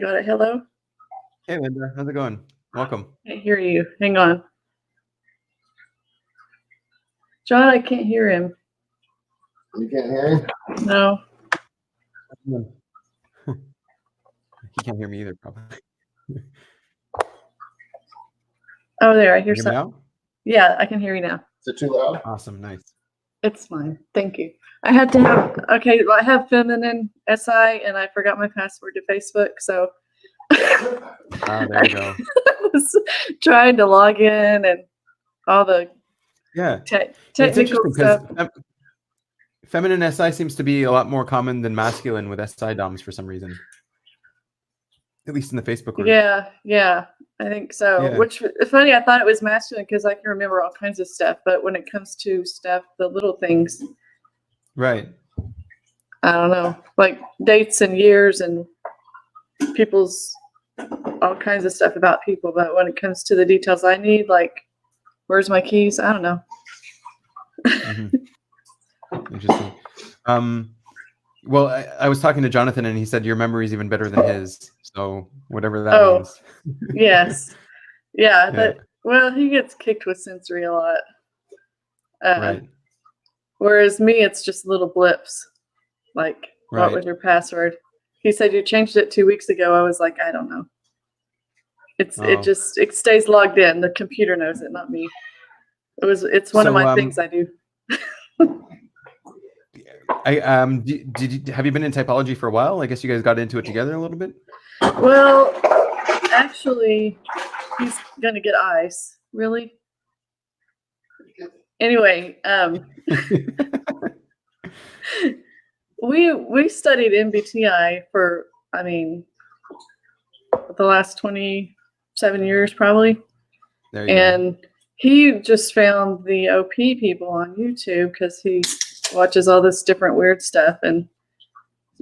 Got it. Hello? Hey, Lynda. How's it going? Welcome. I can't hear you. Hang on. John, I can't hear him. You can't hear him? No. He can't hear me either, probably. Oh, there. I hear You hear me something. now? Yeah, I can hear you now. Is it too loud? Awesome. Nice. It's fine. Thank you. I had to have, okay, well, I have feminine SI and I forgot my password to Facebook. So There you go. I was trying to log in and all the Yeah. It's technical interesting stuff. because feminine SI seems to be a lot more common than masculine with SI DOMs for some reason. At least in the Facebook group. Yeah, I think so. Yeah. Which it's funny, I thought it was masculine because I can remember all kinds of stuff, but when it comes to stuff, the little things, Right. I don't know, like dates and years and people's all kinds of stuff about people. But when it comes to the details I need, like where's my keys? I don't know. Interesting. Well, I was talking to Jonathan and he said your memory is even better than his. So whatever that means. Yes. Yeah. Well, he gets kicked with sensory a lot. Right. Whereas me, it's just little blips. Like, what was your password? He said you changed it 2 weeks ago. I was like, I don't know. It stays logged in. The computer knows it, not me. It's one of my things I do. Have you been in typology for a while? I guess you guys got into it together a little bit. Well, actually, he's gonna get ice. Really? Anyway, we studied MBTI for, I mean, the last 27 years probably. There you go. He just found the OP people on YouTube because he watches all this different weird stuff, and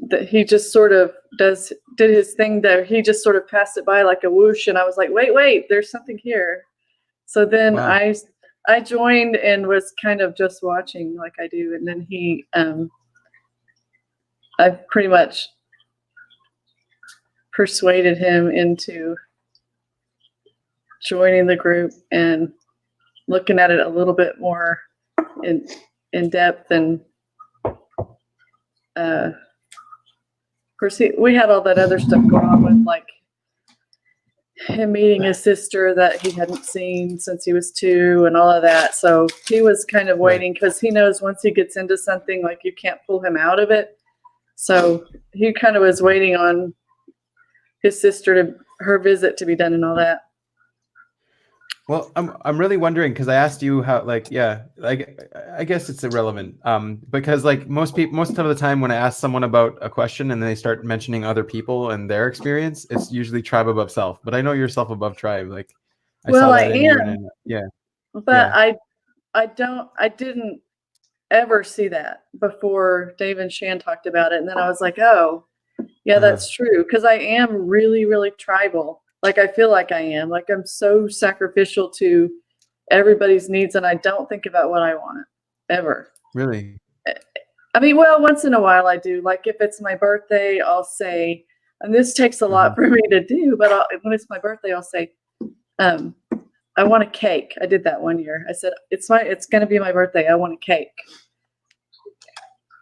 that he just sort of did his thing there. He just sort of passed it by like a whoosh, and I was like, wait, there's something here. So then I joined and was kind of just watching like I do, and then he I pretty much persuaded him into joining the group and looking at it a little bit more in depth. And of course we had all that other stuff going on with like him meeting his sister that he hadn't seen since he was 2 and all of that. So he was kind of waiting because he knows once he gets into something, like you can't pull him out of it. So he kind of was waiting on his sister her visit to be done and all that. Well, I'm really wondering because I asked you how, like, I guess it's irrelevant. Because like most of the time when I ask someone about a question and they start mentioning other people and their experience, it's usually tribe above self. But I know you're self above tribe. Like, I saw that in you. But I didn't ever see that before Dave and Shan talked about it, and then I was like, oh, yeah, that's true, because I am really, really tribal. Like I feel like I am. Like I'm so sacrificial to everybody's needs, and I don't think about what I want ever. Really? I mean, well, once in a while I do. Like if it's my birthday, I'll say, and this takes a lot for me to do, but when it's my birthday, I'll say, I want a cake. I did that one year. I said, it's going to be my birthday. I want a cake.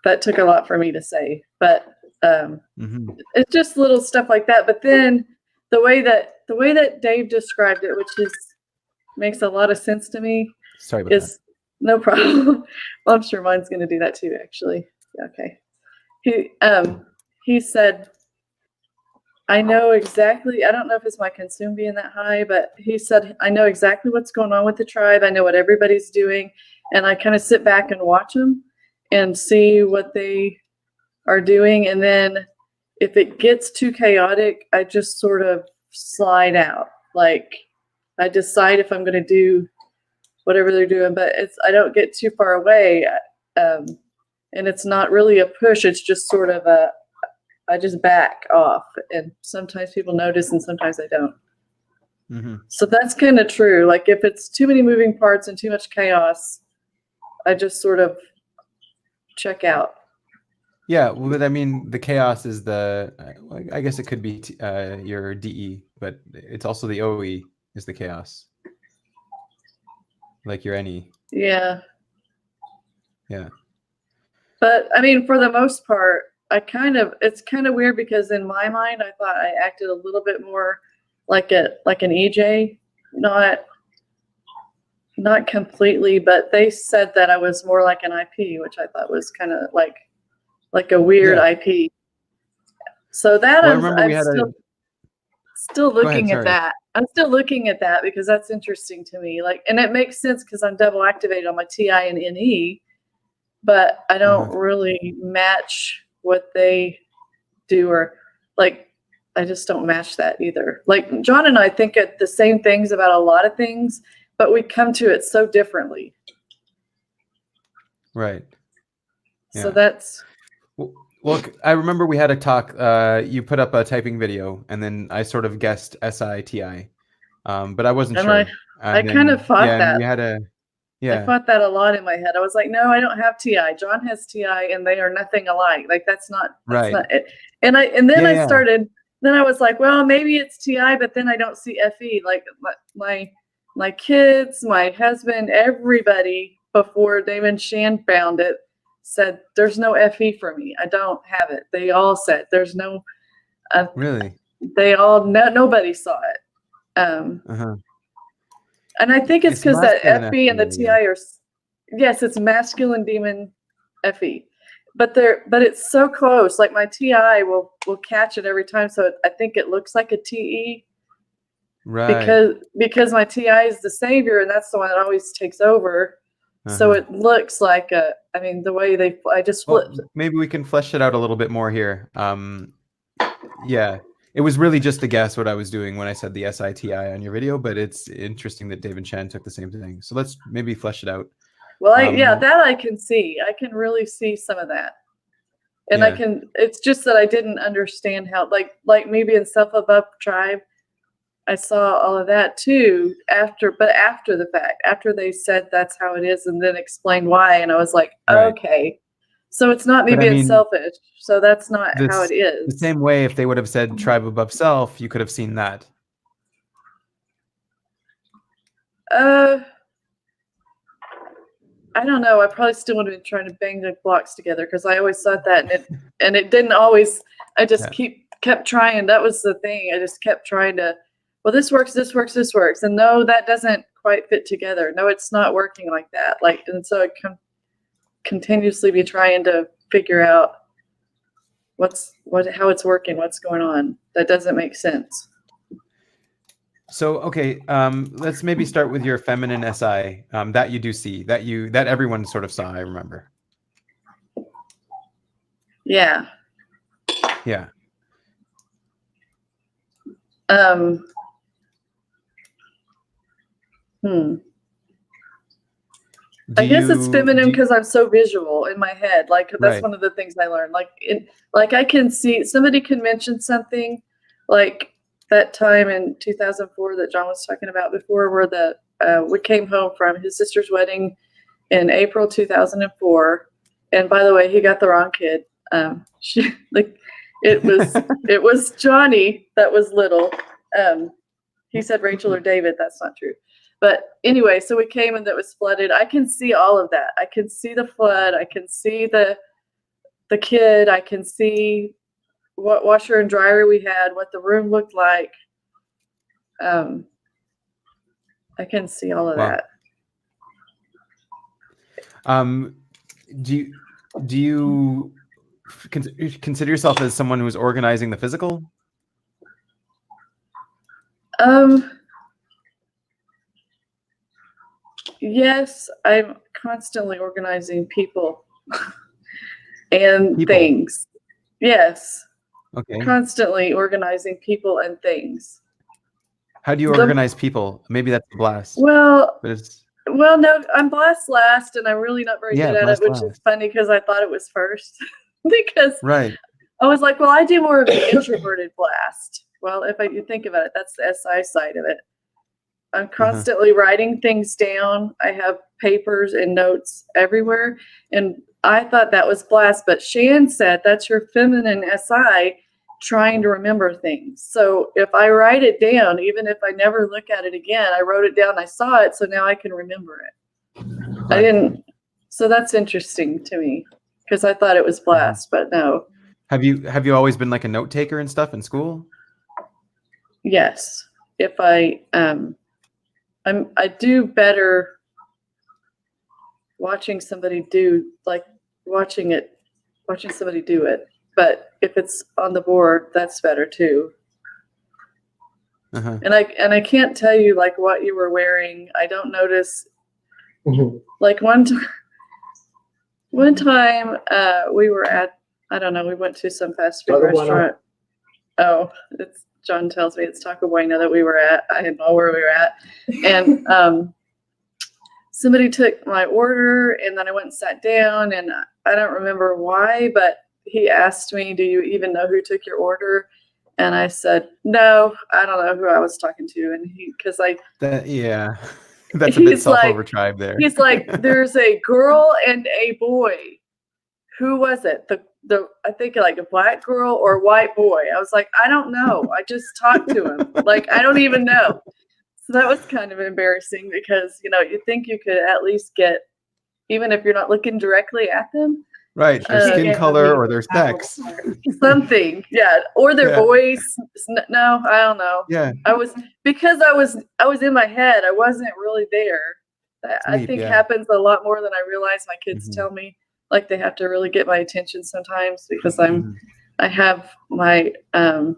That took a lot for me to say, but it's just little stuff like that. But then the way that Dave described it, which makes a lot of sense to me, is no problem. Well, I'm sure mine's going to do that too, actually. Okay. He said, I know exactly, I don't know if it's my consume being that high, but he said, I know exactly what's going on with the tribe. I know what everybody's doing. And I kind of sit back and watch them and see what they are doing. And then if it gets too chaotic, I just sort of slide out. Like I decide if I'm going to do whatever they're doing, but I don't get too far away. And it's not really a push. It's just sort of I just back off, and sometimes people notice and sometimes they don't. So that's kind of true. Like if it's too many moving parts and too much chaos, I just sort of check out. Yeah, well, but I mean, the chaos is the. I guess it could be your DE, but it's also the OE is the chaos, like your NE. Yeah. Yeah. But I mean, for the most part, it's kind of weird because in my mind, I thought I acted a little bit more like an EJ, not completely, but they said that I was more like an IP, which I thought was kind of like a weird IP. So that well, I remember we had still looking at that. I'm still looking at that because that's interesting to me. Like, and it makes sense because I'm double activated on my TI and NE, but I don't really match what they do, or like I just don't match that either. Like John and I think the same things about a lot of things, but we come to it so differently. Right. Yeah. So that's. Well, I remember we had a talk. You put up a typing video, and then I sort of guessed SITI, but I wasn't sure. I kind of fought that. We had I fought that a lot in my head. I was like, no, I don't have TI. John has TI, and they are nothing alike. Like that's not it. And then I started. Then I was like, well, maybe it's TI, but then I don't see FE. Like my kids, my husband, everybody before David Shan found it said there's no FE for me. I don't have it. They all said there's no. Really? They all nobody saw it. And I think it's because that FE and the TI are, yes, it's masculine demon FE, but it's so close. Like my TI will catch it every time, so I think it looks like a TE. Right. Because my TI is the savior, and that's the one that always takes over. So it looks like I mean, the way I just flipped. Maybe we can flesh it out a little bit more here. Yeah. It was really just a guess what I was doing when I said the SITI on your video, but it's interesting that Dave and Chan took the same thing. So let's maybe flesh it out. Well, that I can see. I can really see some of that. And it's just that I didn't understand how, like maybe in Self-Above Tribe, I saw all of that too after the fact, after they said that's how it is and then explained why. And I was like, okay. So it's not me being selfish. So that's not how it is. The same way, if they would have said tribe above self, you could have seen that. I don't know. I probably still would have been trying to bang the blocks together because I always thought that, and it didn't always. I just kept trying. That was the thing. I just kept trying to. Well, this works. This works. This works. And no, that doesn't quite fit together. No, it's not working like that. And so I continuously be trying to figure out how it's working, what's going on. That doesn't make sense. So, okay, let's maybe start with your feminine SI that you do see, that everyone sort of saw, I remember. Yeah. Yeah. I guess it's feminine because I'm so visual in my head. Like that's one of the things I learned. Like I can see somebody can mention something, like that time in 2004 that John was talking about before, where we came home from his sister's wedding in April 2004. And by the way, he got the wrong kid. It was Johnny that was little. He said Rachel or David. That's not true. But anyway, so we came and it was flooded. I can see all of that. I can see the flood. I can see the kid. I can see what washer and dryer we had, what the room looked like. I can see all of that. Do you consider yourself as someone who's organizing the physical? Yes, I'm constantly organizing people and things. Yes. Okay. Constantly organizing people and things. How do you organize people? Maybe that's a blast. Well, no, I'm blast last, and I'm really not very good at it, which is funny because I thought it was first. Because I was like, well, I do more of the introverted blast. Well, if you think about it, that's the SI side of it. I'm constantly writing things down. I have papers and notes everywhere. And I thought that was blast, but Shan said that's your feminine SI trying to remember things. So if I write it down, even if I never look at it again, I wrote it down, I saw it, so now I can remember it. Right. I didn't. So that's interesting to me because I thought it was blast, but no. Have you always been like a note taker and stuff in school? Yes. If I I do better watching somebody do, like watching somebody do it. But if it's on the board, that's better too. And I can't tell you like what you were wearing. I don't notice. Like one time we were at, I don't know, we went to some fast food restaurant. Oh, John tells me it's Taco Bueno that we were at. I didn't know where we were at. And somebody took my order, and then I went and sat down, and I don't remember why, but he asked me, do you even know who took your order? And I said, no, I don't know who I was talking to. And because that's a bit self-over tribe there. He's like, there's a girl and a boy. Who was it? I think like a black girl or a white boy. I was like, I don't know. I just talked to him. Like, I don't even know. So that was kind of embarrassing because, you think you could at least get, even if you're not looking directly at them. Right. Their skin color or their sex. Something. Yeah. Or their voice. No, I don't know. Yeah. I was in my head. I wasn't really there. I think happens a lot more than I realize. My kids tell me. Like they have to really get my attention sometimes because I have my, I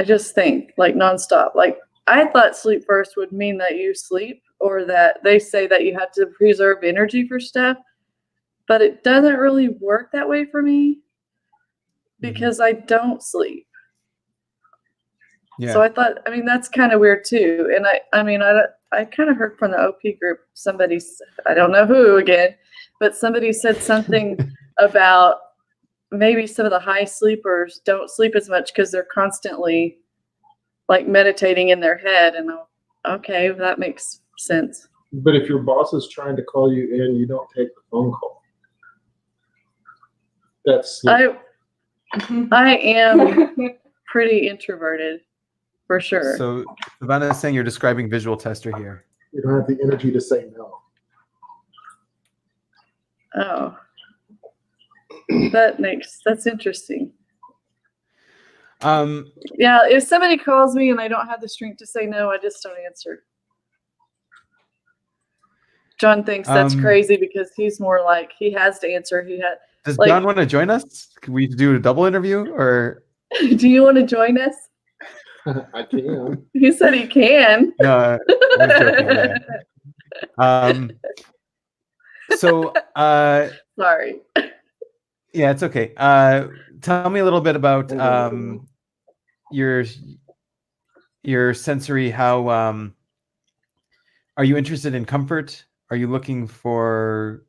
just think like nonstop. Like I thought sleep first would mean that you sleep or that they say that you have to preserve energy for stuff, but it doesn't really work that way for me because I don't sleep. Yeah. So I thought, that's kind of weird too. And I kind of heard from the OP group, somebody, I don't know who again, but somebody said something about maybe some of the high sleepers don't sleep as much because they're constantly like meditating in their head. And okay, that makes sense. But if your boss is trying to call you in, you don't take the phone call. That's sleep. I am pretty introverted for sure. So Savannah is saying you're describing visual tester here. You don't have the energy to say no. Oh, that's interesting. Yeah, if somebody calls me and I don't have the strength to say no, I just don't answer. John thinks that's crazy because he's more like he has to answer. Does John want to join us? Can we do a double interview or? Do you want to join us? I can. He said he can. No, I'm joking. Yeah. So, sorry. Yeah, it's okay. Tell me a little bit about your sensory. How are you interested in comfort? Are you looking for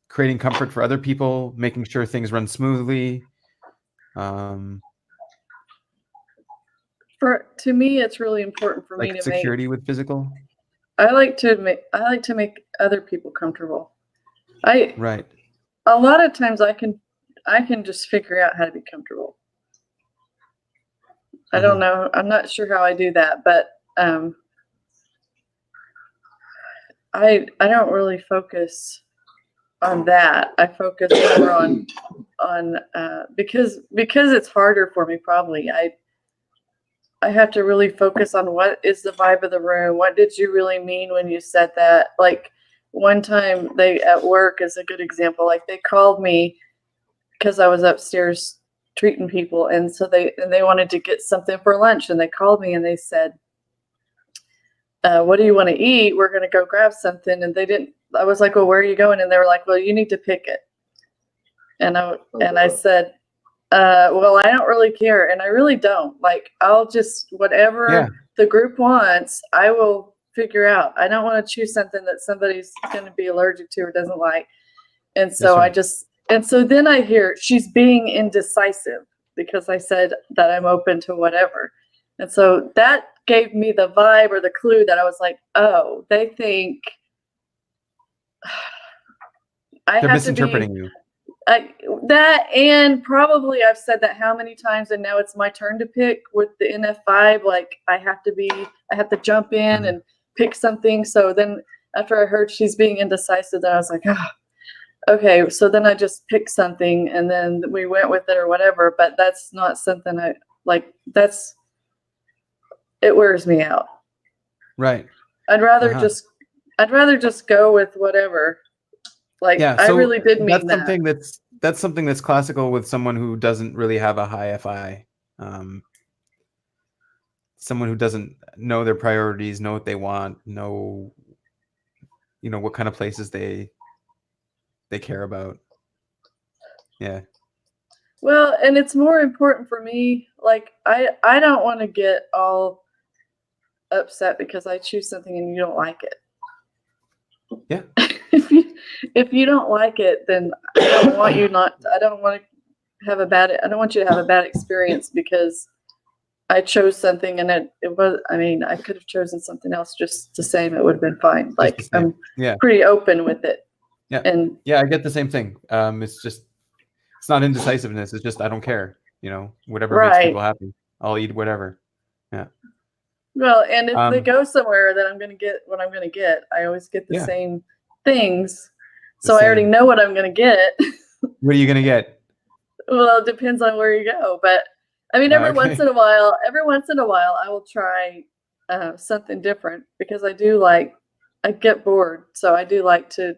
creating comfort for other people, making sure things run smoothly? To me, it's really important for me to security with physical. I like to make other people comfortable. Right. A lot of times I can just figure out how to be comfortable. I don't know. I'm not sure how I do that, but I don't really focus on that. I focus more on because it's harder for me probably. I have to really focus on what is the vibe of the room. What did you really mean when you said that? Like one time they at work is a good example. Like they called me because I was upstairs treating people. And so they wanted to get something for lunch. And they called me and they said, what do you want to eat? We're going to go grab something. And I was like, well, where are you going? And they were like, well, you need to pick it. And I said, well, I don't really care. And I really don't. Like, I'll just, whatever the group wants, I will figure out. I don't want to choose something that somebody's going to be allergic to or doesn't like. And so so then I hear she's being indecisive because I said that I'm open to whatever. And so that gave me the vibe or the clue that I was like, oh, they think I They're have to be misinterpreting you. that, and probably I've said that how many times, and now it's my turn to pick with the NF5. Like I have to jump in and pick something. So then after I heard she's being indecisive, then I was like, oh, okay. So then I just picked something, and then we went with it or whatever. But that's not something I like. It wears me out. Right. I'd rather just go with whatever. Like, yeah, I so really did mean that's something that's classical with someone who doesn't really have a high FI. Someone who doesn't know their priorities, know what they want, know what kind of places they care about. Yeah. Well, and it's more important for me. Like, I don't want to get all upset because I choose something and you don't like it. Yeah. if you don't like it, then I don't want you I don't want you to have a bad experience because I chose something and it was, I mean, I could have chosen something else just the same. It would have been fine. Like, I'm pretty open with it. Yeah. And yeah, I get the same thing. It's not indecisiveness. It's just, I don't care, whatever makes people happy. I'll eat whatever. Yeah. Well, and if they go somewhere that I'm going to get what I'm going to get, I always get the same things. So I already know what I'm going to get. What are you going to get? Well, it depends on where you go. But I mean, every once in a while, I will try something different because I get bored. So I do like to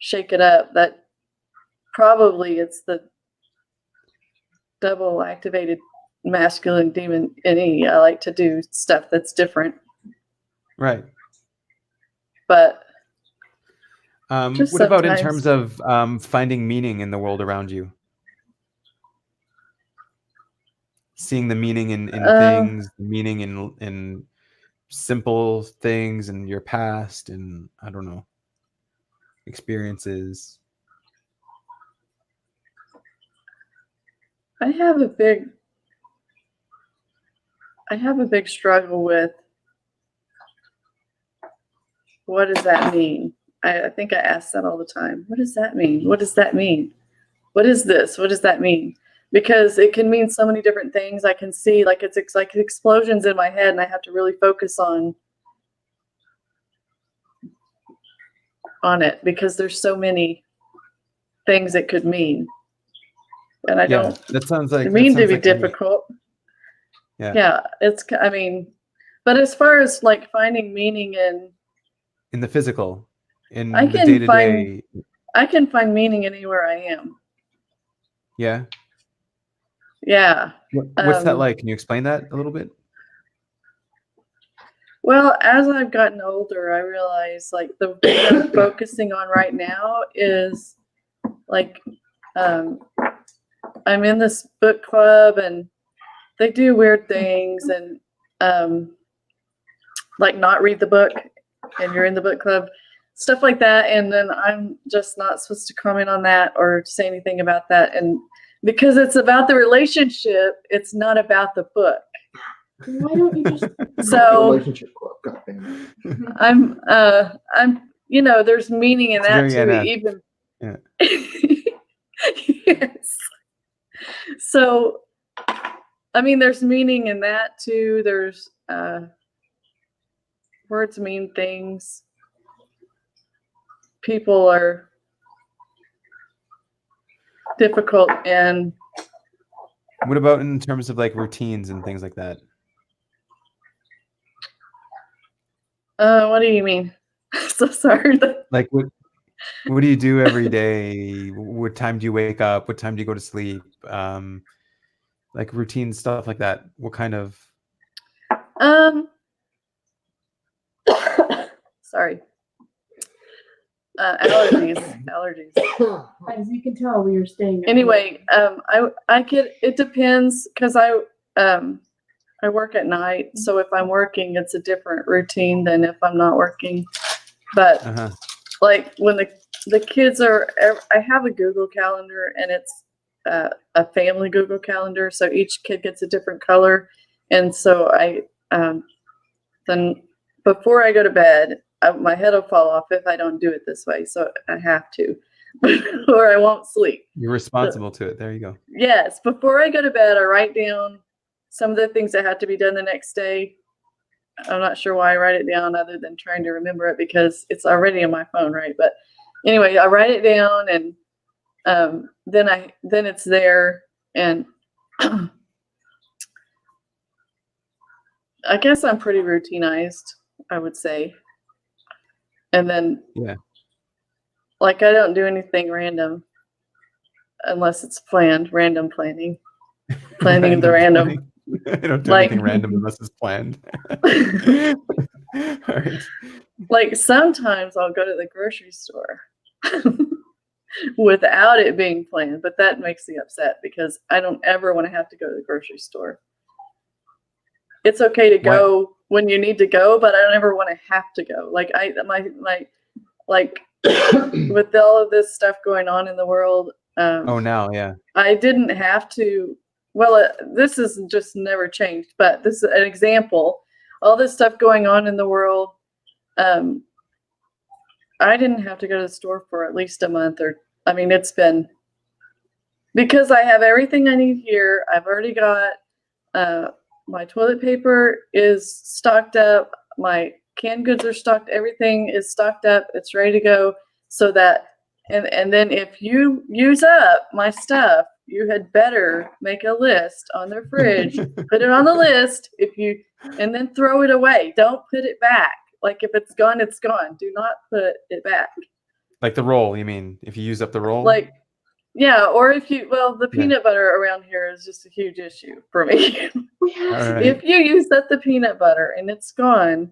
shake it up. That probably it's the double activated masculine demon NE. I like to do stuff that's different. Right. But what about in terms of finding meaning in the world around you? Seeing the meaning in things, meaning in simple things in your past, and I don't know, experiences. I have a big struggle with what does that mean? I think I ask that all the time. What does that mean? What does that mean? What is this? What does that mean? Because it can mean so many different things. I can see it's like explosions in my head, and I have to really focus on it because there's so many things it could mean. And I don't mean to be difficult. Yeah, but as far as like finding meaning in the physical, in the day-to-day, I can find meaning anywhere I am. Yeah. Yeah. What's that like? Can you explain that a little bit? Well, as I've gotten older, I realize like the thing I'm focusing on right now is like I'm in this book club and they do weird things and like not read the book and you're in the book club, stuff like that. And then I'm just not supposed to comment on that or say anything about that. And because it's about the relationship, it's not about the book. Why don't you just relationship club? I'm there's meaning in that too, even. Yeah. Yes. So, I mean, there's meaning in that too. There's words mean things. People are difficult. And what about in terms of like routines and things like that? What do you mean? So sorry. Like what do you do every day? What time do you wake up? What time do you go to sleep? Like routine stuff like that. What kind of sorry. Allergies. As you can tell, we are staying. Anyway, it depends because I work at night. So if I'm working, it's a different routine than if I'm not working. But like when the kids are, I have a Google Calendar and it's a family Google Calendar. So each kid gets a different color. And so then before I go to bed, my head will fall off if I don't do it this way. So I have to, or I won't sleep. You're responsible to it. There you go. Yes. Before I go to bed, I write down some of the things that have to be done the next day. I'm not sure why I write it down other than trying to remember it because it's already on my phone, right? But anyway, I write it down and then it's there, and I guess I'm pretty routinized, I would say. And then like I don't do anything random unless it's planned, random planning. Planning the random. Planning. I don't do anything random unless it's planned. All right. Like sometimes I'll go to the grocery store without it being planned, but that makes me upset because I don't ever want to have to go to the grocery store. It's okay to go when you need to go, but I don't ever want to have to go. Like with all of this stuff going on in the world. I didn't have to. Well, this is just never changed, but this is an example. All this stuff going on in the world, I didn't have to go to the store for at least a month it's been, because I have everything I need here. I've already got, my toilet paper is stocked up. My canned goods are stocked. Everything is stocked up. It's ready to go so that, and then if you use up my stuff, you had better make a list on the fridge, put it on the list and then throw it away. Don't put it back. Like if it's gone, it's gone. Do not put it back. Like the roll, you mean? If you use up the roll? Like, yeah, or the peanut butter around here is just a huge issue for me. Right. If you use up the peanut butter and it's gone,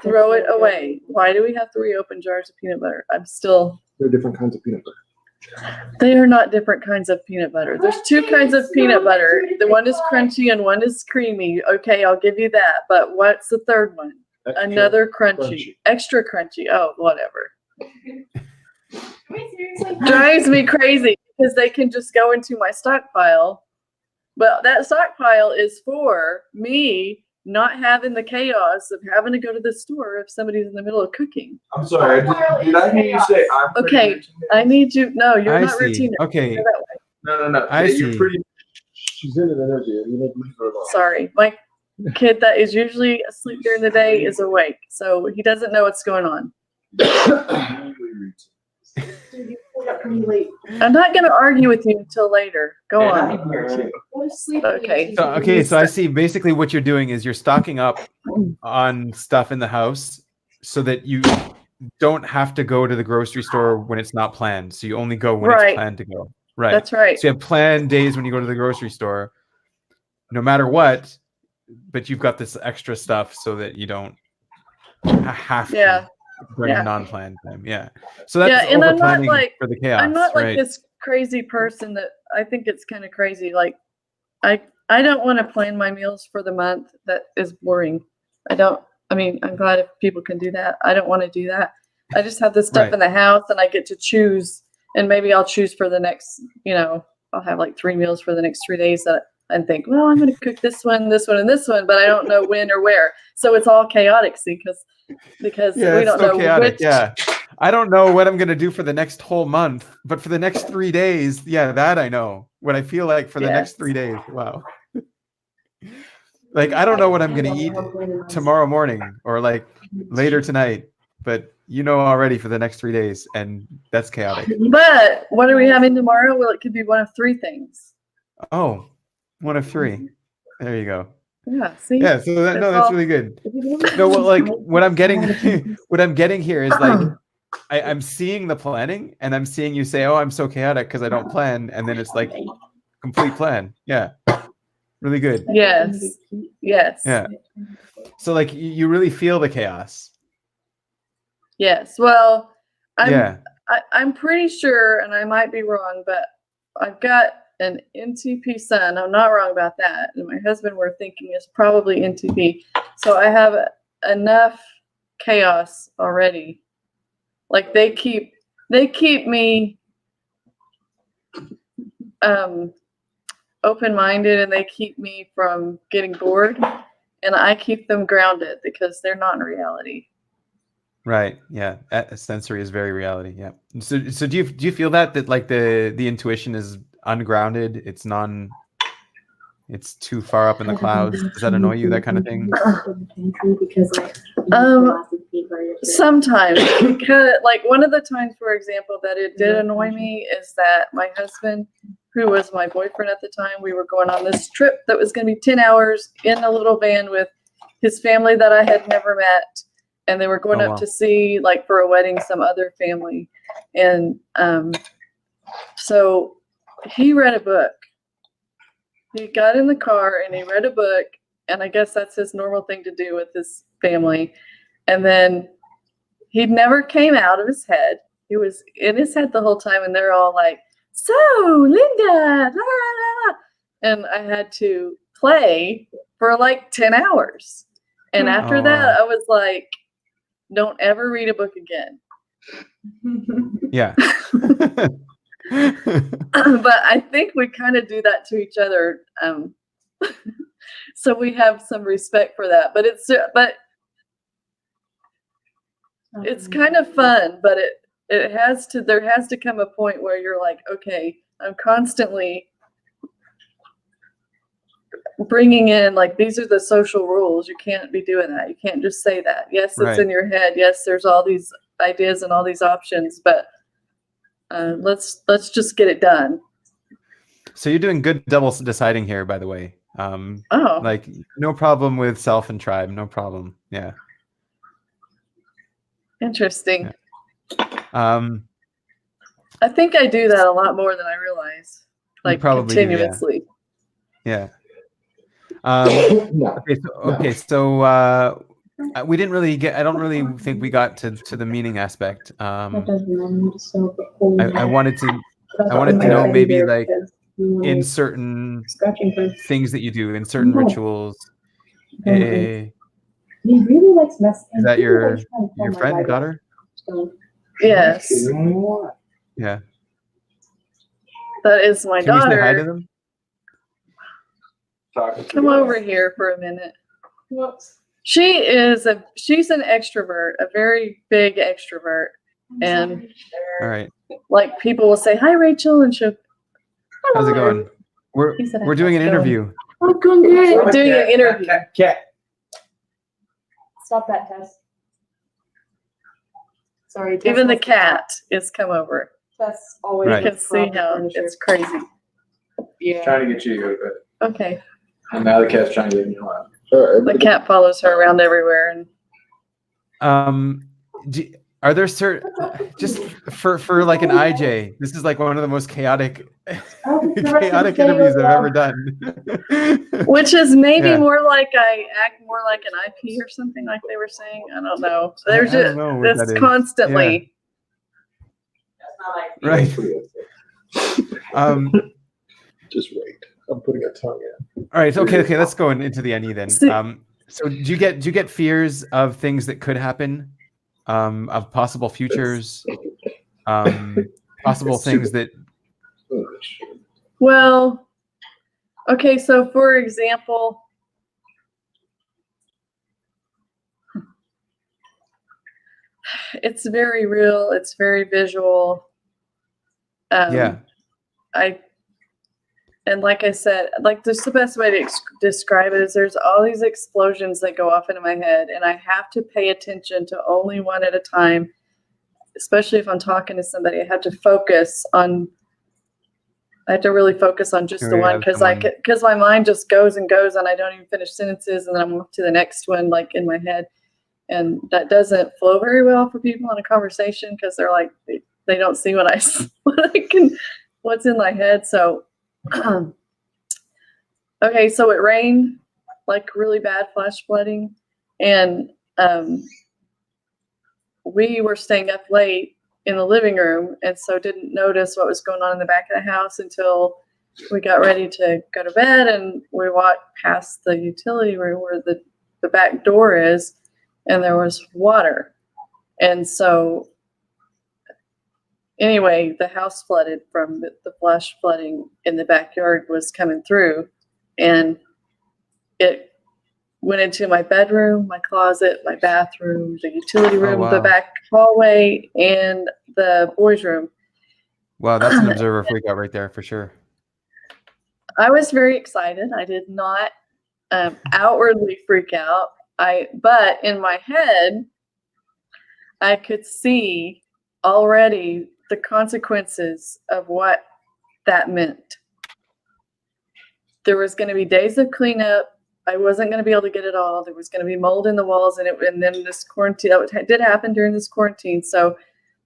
throw it away. Why do we have to reopen jars of peanut butter? There are different kinds of peanut butter. They are not different kinds of peanut butter. There's two kinds of peanut butter. The one is crunchy and one is creamy. Okay, I'll give you that. But what's the third one? Another crunchy. Extra crunchy. Oh, whatever. Drives me crazy because they can just go into my stockpile. But that stockpile is for me not having the chaos of having to go to the store if somebody's in the middle of cooking. I'm sorry. Did I hear you say I'm okay? I need you. No, you're not routine. Okay. No. You're pretty. She's in an interview. You need to leave her alone. Sorry, my kid that is usually asleep during the day is awake, so he doesn't know what's going on. I'm not going to argue with you until later. Go on. Okay. So I see. Basically, what you're doing is you're stocking up on stuff in the house so that you don't have to go to the grocery store when it's not planned. So you only go when it's planned to go. Right. That's right. So you have planned days when you go to the grocery store, no matter what. But you've got this extra stuff so that you don't have to. During non-planned time, so that's and I'm planning not for the chaos. I'm not like this crazy person that I think it's kind of crazy. Like, I don't want to plan my meals for the month. That is boring. I'm glad if people can do that. I don't want to do that. I just have this stuff in the house, and I get to choose. And maybe I'll choose for the next. I'll have like 3 meals for the next 3 days that and think, well, I'm going to cook this one, and this one, but I don't know when or where. So it's all chaotic, see, because we don't know chaotic. I don't know what I'm going to do for the next whole month, but for the next 3 days, that I know. What I feel like for the next 3 days. Wow. Like, I don't know what I'm going to eat tomorrow morning or like later tonight, but already for the next 3 days, and that's chaotic. But what are we having tomorrow? Well, it could be one of 3 things. Oh, one of 3. There you go. Yeah. See. Yeah. So that's really good. No, well, like what I'm getting here is like I'm seeing the planning, and I'm seeing you say, "Oh, I'm so chaotic because I don't plan," and then it's like complete plan. Yeah. Really good. Yes. Yeah. So like you really feel the chaos. Yes. Well, I'm pretty sure, and I might be wrong, but I've got an NTP son. I'm not wrong about that. And my husband, we're thinking, is probably NTP. So I have enough chaos already. Like they keep me open-minded, and they keep me from getting bored. and I keep them grounded because they're not in reality. Right. Yeah. Sensory is very reality. Yeah. So do you feel that like the intuition is ungrounded? It's too far up in the clouds. Does that annoy you? That kind of thing? Sometimes, because like one of the times, for example, that it did annoy me is that my husband, who was my boyfriend at the time, we were going on this trip that was going to be 10 hours in a little van with his family that I had never met. And they were going up to see, like for a wedding, some other family. And so he read a book. He got in the car and he read a book. And I guess that's his normal thing to do with his family. And then he never came out of his head. He was in his head the whole time. And they're all like, so, Lynda, la, la, la, la. And I had to play for like 10 hours. And after that, I was like, don't ever read a book again. Yeah. But I think we kind of do that to each other. So we have some respect for that. But it's kind of fun, but there has to come a point where you're like, okay, I'm constantly bringing in, like, these are the social rules. You can't be doing that. You can't just say that. Yes, it's in your head. Yes, there's all these ideas and all these options, but let's just get it done. So you're doing good double deciding here, by the way. Like no problem with self and tribe, no problem. Yeah. Interesting. Yeah. I think I do that a lot more than I realize. Like continuously. Do, yeah. So we didn't really get. I don't really think we got to the meaning aspect. I wanted to know maybe like in certain things that you do, in certain rituals. He really likes mess. Is that your friend, your daughter? Yes. Yeah. That is my daughter. Can we say hi to them? Come over here for a minute. She's an extrovert, a very big extrovert. And all right. Like people will say, hi, Rachel, and she'll, how's it going? We're doing an interview. Oh, going good. We're doing an interview. Cat. Stop that, Tess. Sorry. Even the cat is come over. Tess always. You can see how it's crazy. Yeah. Trying to get you to go to bed. Okay. And now the cat's trying to get me out. The cat follows her around everywhere. And are there certain just for like an IJ? This is like one of the most chaotic interviews I've ever done. Which is maybe more like I act more like an IP or something, like they were saying. I don't know. There's just this constantly. Yeah. Right. Just wait. I'm putting a tongue in. All right. Okay. Let's go into the NE then. So do you get fears of things that could happen, of possible futures, possible things that? Well, okay. So for example, it's very real. It's very visual. Yeah. And like I said, like just the best way to describe it is there's all these explosions that go off into my head, and I have to pay attention to only one at a time, especially if I'm talking to somebody. I have to really focus on just the one, because my mind just goes and goes, and I don't even finish sentences, and then I'm off to the next one, like in my head. And that doesn't flow very well for people in a conversation, because they're like, they don't see what's in my head. So okay, so it rained, like really bad flash flooding, and we were staying up late in the living room, and so didn't notice what was going on in the back of the house until we got ready to go to bed, and we walked past the utility room where the back door is, and there was water. And so anyway, the house flooded from the flash flooding in the backyard was coming through, and it went into my bedroom, my closet, my bathroom, the utility room, wow. the back hallway, and the boys' room. Wow, that's an observer freak out right there for sure. I was very excited. I did not outwardly freak out. But in my head, I could see already the consequences of what that meant. There was going to be days of cleanup. I wasn't going to be able to get it all. There was going to be mold in the walls, and then this quarantine that did happen during this quarantine. So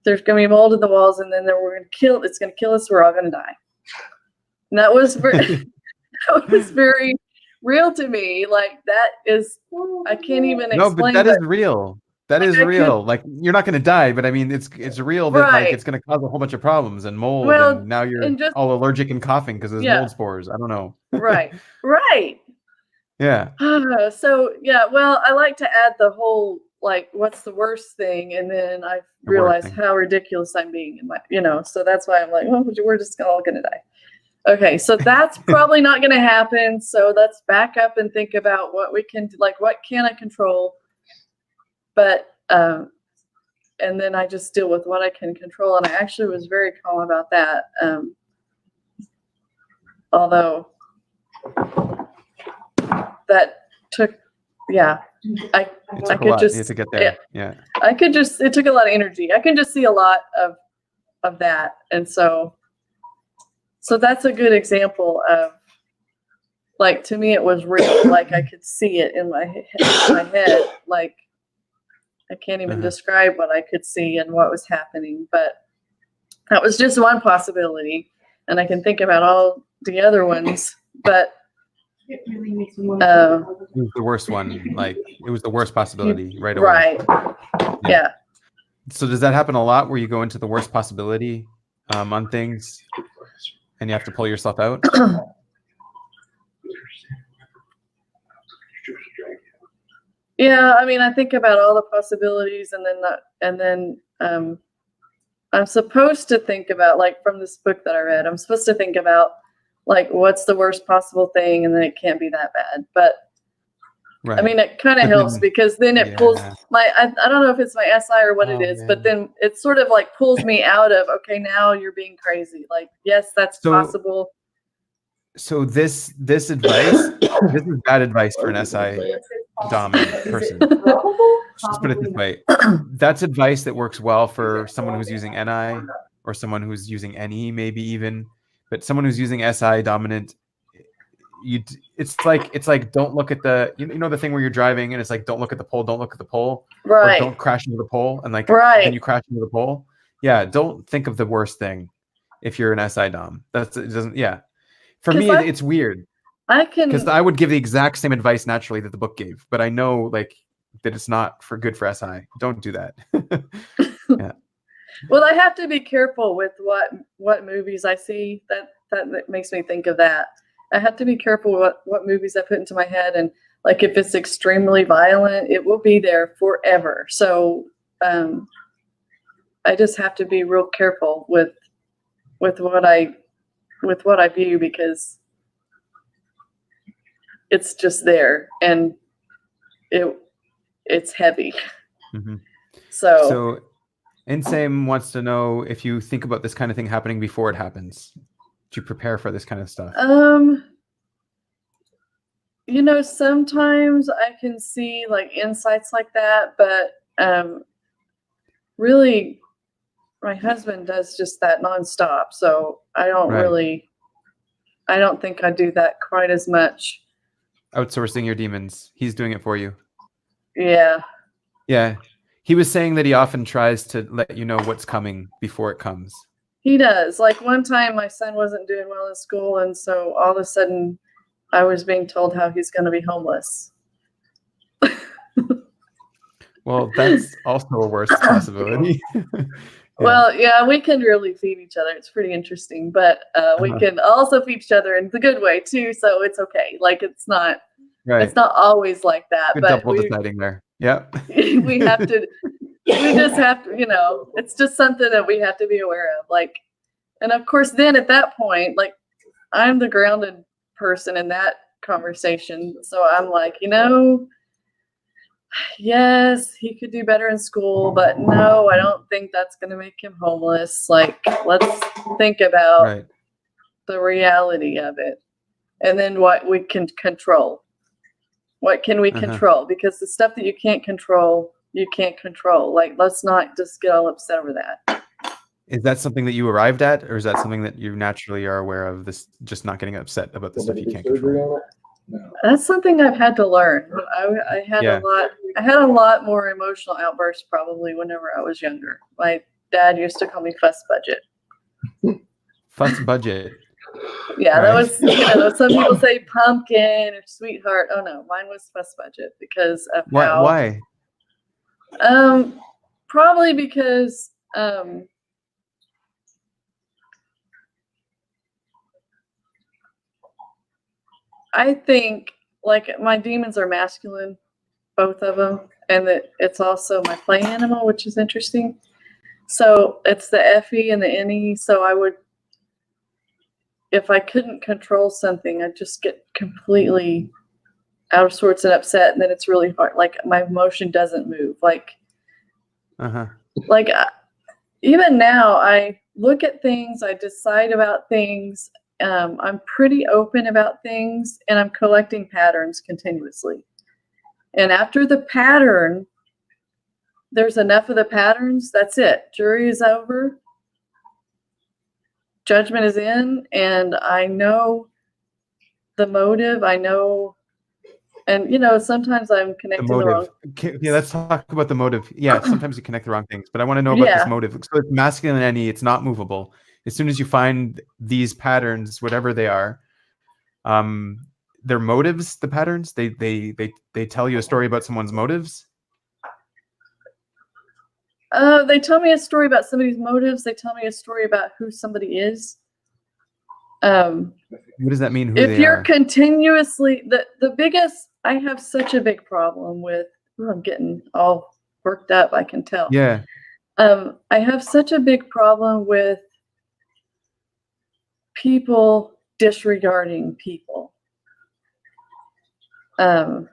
there's going to be mold in the walls, and then it's going to kill us. We're all going to die. And that was very real to me. Like that is, I can't even explain. No, but that is real. That is real. Like you're not going to die, but I mean, it's real that like it's going to cause a whole bunch of problems and mold, and now you're all allergic and coughing because there's mold spores. I don't know. Right. Yeah. So yeah, well, I like to add the whole like, what's the worst thing, and then I realize how ridiculous I'm being in my, So that's why I'm like, well, we're just all going to die. Okay, so that's probably not going to happen. So let's back up and think about what we can, like, what can I control? But, and then I just deal with what I can control. And I actually was very calm about that. Although that took, I could just to get there. Yeah. It took a lot of energy. I can just see a lot of that. And so that's a good example of, like, to me, it was real. Like I could see it in my head. Like I can't even describe what I could see and what was happening, but that was just one possibility. And I can think about all the other ones, but it really makes me want to it was the worst one. Like it was the worst possibility right away. Right. Yeah. So does that happen a lot where you go into the worst possibility on things and you have to pull yourself out? Yeah, I mean, I think about all the possibilities, and then I'm supposed to think about, like, from this book that I read, I'm supposed to think about, like, what's the worst possible thing, and then it can't be that bad. But I mean, it kind of helps because then it pulls I don't know if it's my SI or what it is, but then it sort of like pulls me out of, okay, now you're being crazy. Like, yes, that's possible. So this advice, this is bad advice for an SI dominant person. Let's put it this way. That's advice that works well for someone who's using NI or someone who's using NE, maybe even, but someone who's using SI dominant, it's like don't look at the the thing where you're driving and it's like don't look at the pole, right? Or don't crash into the pole, and like then you crash into the pole. Yeah, don't think of the worst thing if you're an SI dom. It doesn't. Yeah, for me it's weird. Because I would give the exact same advice naturally that the book gave, but I know like that it's not good for SI. Don't do that. Yeah. Well, I have to be careful with what movies I see. That makes me think of that. I have to be careful what movies I put into my head, and like if it's extremely violent, it will be there forever. So I just have to be real careful with what I view, because it's just there and it's heavy. Mm-hmm. So Insame wants to know if you think about this kind of thing happening before it happens. Do you prepare for this kind of stuff? Sometimes I can see like insights like that, but really my husband does just that nonstop. So I don't I don't think I do that quite as much. Outsourcing your demons. He's doing it for you. Yeah. Yeah. He was saying that he often tries to let you know what's coming before it comes. He does. Like one time my son wasn't doing well in school, and so all of a sudden I was being told how he's going to be homeless. Well, that's also a worse possibility. Yeah. Well, yeah, we can really feed each other. It's pretty interesting, but we can also feed each other in the good way too. So it's okay. Like it's not always like that. Good but double deciding there. Yeah. we just have to, it's just something that we have to be aware of. And of course, then at that point, like I'm the grounded person, and that conversation. So I'm like, yes, he could do better in school, but no, I don't think that's going to make him homeless. Like, let's think about the reality of it. And then what we can control. What can we control? Because the stuff that you can't control, you can't control. Like, let's not just get all upset over that. Is that something that you arrived at, or is that something that you naturally are aware of, this just not getting upset about the stuff you can't control? No. That's something I've had to learn. I had a lot more emotional outbursts probably whenever I was younger. My dad used to call me fuss budget. Fuss budget. Yeah, that was, some people say pumpkin or sweetheart. Oh no, mine was fuss budget because of how. Why? Probably because I think like my demons are masculine, both of them, and that it's also my play animal, which is interesting. So it's the FE and the NE. So I would, if I couldn't control something, I'd just get completely out of sorts and upset, and then it's really hard. Like my emotion doesn't move. Like, even now, I look at things, I decide about things. I'm pretty open about things, and I'm collecting patterns continuously. And after the pattern, there's enough of the patterns. That's it. Jury is over. Judgment is in, and I know the motive. I know, and sometimes I'm connecting the wrong. Yeah, let's talk about the motive. Yeah, sometimes you connect the wrong things, but I want to know about this motive. So it's masculine and NE, it's not movable. As soon as you find these patterns, whatever they are, their motives, the patterns, they tell you a story about someone's motives. They tell me a story about somebody's motives. They tell me a story about who somebody is. What does that mean? If you're continuously the biggest, I have such a big problem with. I'm getting all worked up. I can tell. Yeah. I have such a big problem with people disregarding people. And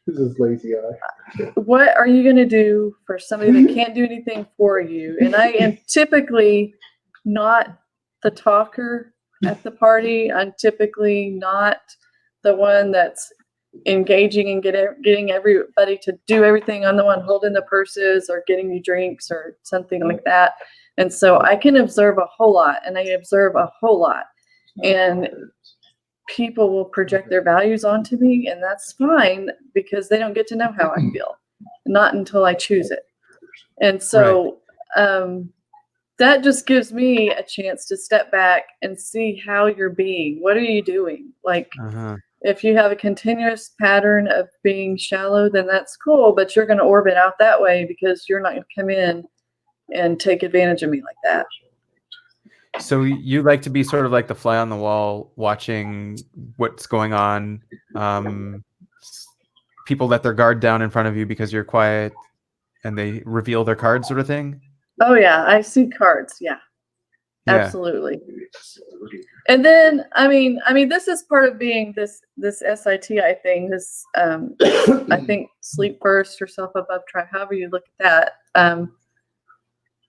this is lazy eye. What are you going to do for somebody that can't do anything for you? And I am typically not the talker at the party. I'm typically not the one that's engaging and getting everybody to do everything. I'm the one holding the purses or getting you drinks or something like that. And so I can observe a whole lot, and I observe a whole lot. And people will project their values onto me, and that's fine because they don't get to know how I feel, not until I choose it. And so that just gives me a chance to step back and see how you're being. What are you doing? Like, if you have a continuous pattern of being shallow, then that's cool, but you're going to orbit out that way because you're not going to come in and take advantage of me like that. So you like to be sort of like the fly on the wall, watching what's going on. People let their guard down in front of you because you're quiet, and they reveal their cards, sort of thing. Oh yeah, I see cards. Yeah, absolutely. And then I mean, this is part of being this SITI thing. This I think sleep first or self above tribe, however you look at that.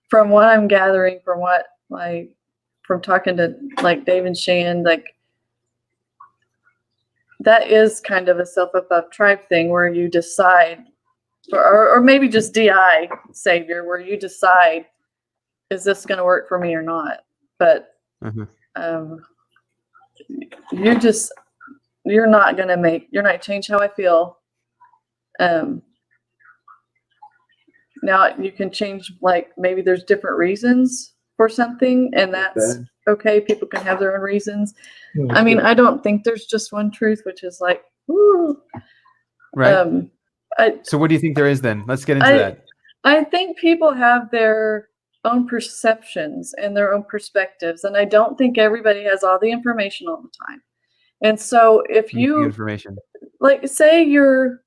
From what I'm gathering, from talking to like Dave and Shan, like that is kind of a self above tribe thing where you decide, or maybe just DI savior, where you decide, is this going to work for me or not? But you're not going to change how I feel. Now you can change, like maybe there's different reasons for something, and that's okay. People can have their own reasons. I mean, I don't think there's just one truth, which is like, woo. Right. So what do you think there is then? Let's get into that. I think people have their own perceptions and their own perspectives, and I don't think everybody has all the information all the time. And so if you information, like say you're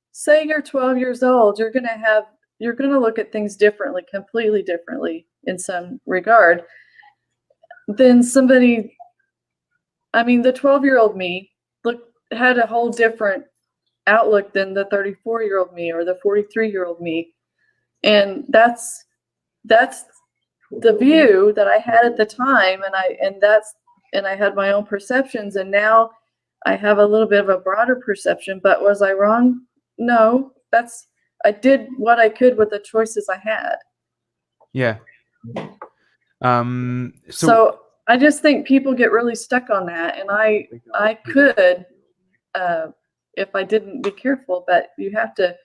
12 years old, you're going to look at things differently, completely differently in some regard than somebody I mean, the 12-year-old me had a whole different outlook than the 34-year-old me or the 43-year-old me. And that's the view that I had at the time. And I had my own perceptions, and now I have a little bit of a broader perception. But was I wrong? No, I did what I could with the choices I had. Yeah. So I just think people get really stuck on that, and I could, if I didn't be careful. But you have to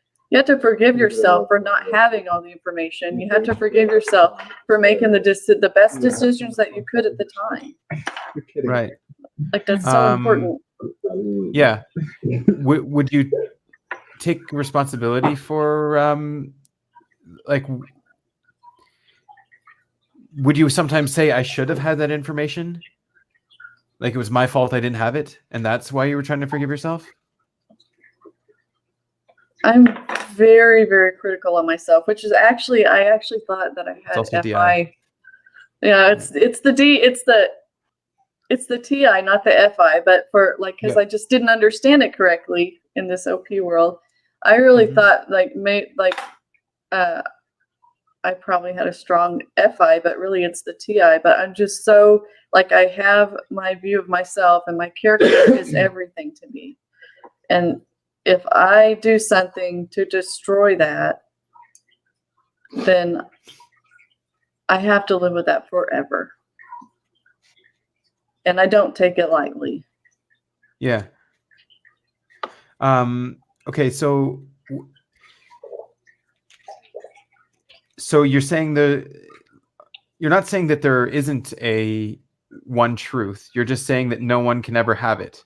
forgive yourself for not having all the information. You have to forgive yourself for making the best decisions that you could at the time. Right. Like, that's so important. Yeah. Would you take responsibility for like? Would you sometimes say, I should have had that information? Like, it was my fault I didn't have it, and that's why you were trying to forgive yourself? I'm very, very critical of myself, which is I actually thought that I had FI. Yeah, it's the D, it's the TI, not the FI, but because I just didn't understand it correctly in this OP world. I really thought I probably had a strong FI, but really it's the TI. But I'm just so, I have my view of myself, and my character is everything to me. And if I do something to destroy that, then I have to live with that forever. And I don't take it lightly. Yeah. Okay, so you're saying you're not saying that there isn't a one truth. You're just saying that no one can ever have it.